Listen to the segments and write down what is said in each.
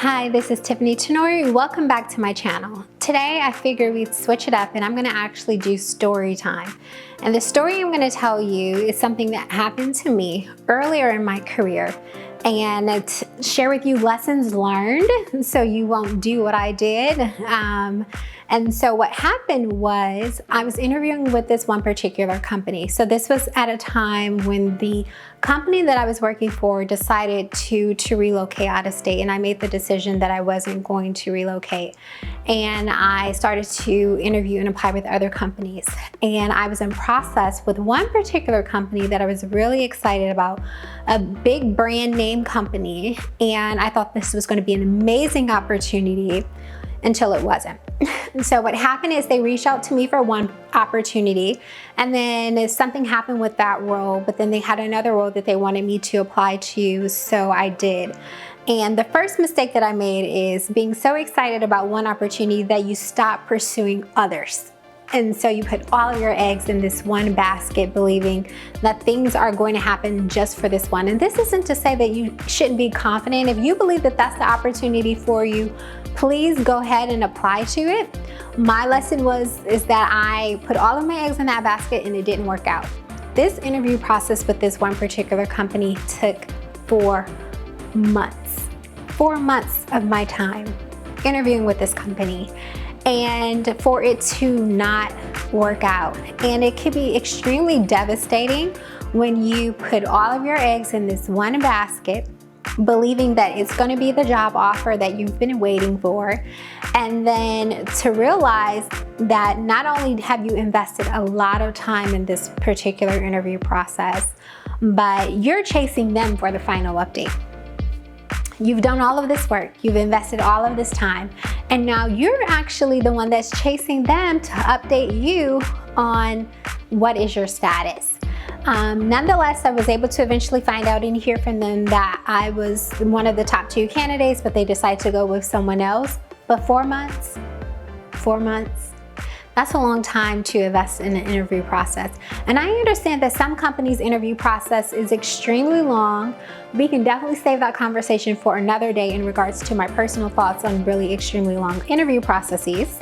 Hi, this is Tiffany Tenori. Welcome back to my channel. Today I figured we'd switch it up and I'm gonna actually do story time. And the story I'm gonna tell you is something that happened to me earlier in my career, and share with you lessons learned so you won't do what I did. And so what happened was I was interviewing with this one particular company. So this was at a time when the company that I was working for decided to relocate out of state, and I made the decision that I wasn't going to relocate. And I started to interview and apply with other companies. And I was in process with one particular company that I was really excited about, a big brand name company. And I thought this was going to be an amazing opportunity until it wasn't. And so what happened is they reached out to me for one opportunity, and then something happened with that role, but then they had another role that they wanted me to apply to, so I did. And the first mistake that I made is being so excited about one opportunity that you stop pursuing others. And so you put all of your eggs in this one basket, believing that things are going to happen just for this one. And this isn't to say that you shouldn't be confident. If you believe that that's the opportunity for you, please go ahead and apply to it. My lesson is that I put all of my eggs in that basket and it didn't work out. This interview process with this one particular company took 4 months. 4 months of my time interviewing with this company, and for it to not work out. And it can be extremely devastating when you put all of your eggs in this one basket, believing that it's going to be the job offer that you've been waiting for, and then to realize that not only have you invested a lot of time in this particular interview process, but you're chasing them for the final update. You've done all of this work, you've invested all of this time, and now you're actually the one that's chasing them to update you on what is your status. Nonetheless, I was able to eventually find out and hear from them that I was one of the top 2 candidates, but they decided to go with someone else. But 4 months, that's a long time to invest in an interview process. And I understand that some companies' interview process is extremely long. We can definitely save that conversation for another day in regards to my personal thoughts on really extremely long interview processes.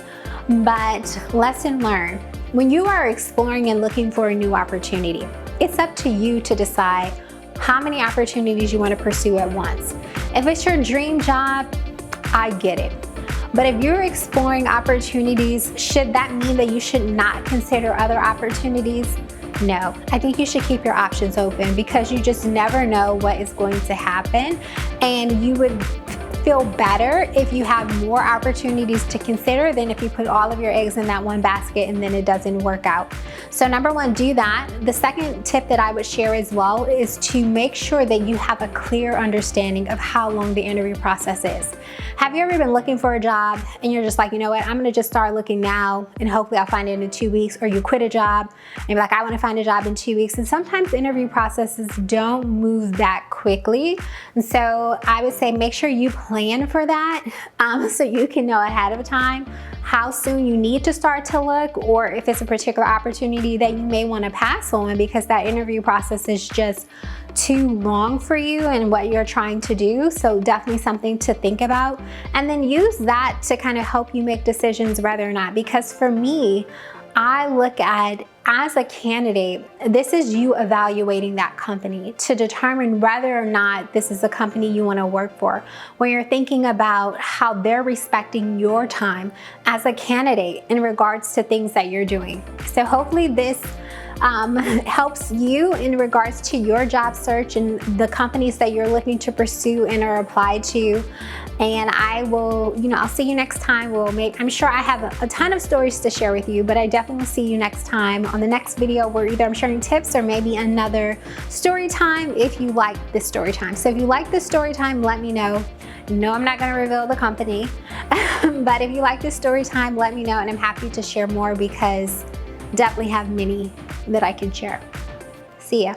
But lesson learned, when you are exploring and looking for a new opportunity, it's up to you to decide how many opportunities you want to pursue at once. If it's your dream job, I get it. But if you're exploring opportunities, should that mean that you should not consider other opportunities? No, I think you should keep your options open, because you just never know what is going to happen, and you would feel better if you have more opportunities to consider than if you put all of your eggs in that one basket and then it doesn't work out. So number 1, do that. The second tip that I would share as well is to make sure that you have a clear understanding of how long the interview process is. Have you ever been looking for a job and you're just like, you know what, I'm gonna just start looking now and hopefully I'll find it in 2 weeks, or you quit a job and you're like, I wanna find a job in 2 weeks. And sometimes interview processes don't move that quickly. And so I would say make sure you plan for that, so you can know ahead of time how soon you need to start to look, or if it's a particular opportunity that you may want to pass on because that interview process is just too long for you and what you're trying to do. So definitely something to think about, and then use that to kind of help you make decisions whether or not, because for me, I look at, as a candidate, this is you evaluating that company to determine whether or not this is a company you want to work for. When you're thinking about how they're respecting your time as a candidate in regards to things that you're doing. So hopefully this helps you in regards to your job search and the companies that you're looking to pursue and or apply to. And I will, I'll see you next time. I'm sure I have a ton of stories to share with you, but I definitely will see you next time on the next video where either I'm sharing tips or maybe another story time if you like this story time. So if you like this story time, let me know. No, I'm not gonna reveal the company, but if you like this story time, let me know, and I'm happy to share more because definitely have many that I can share. See ya.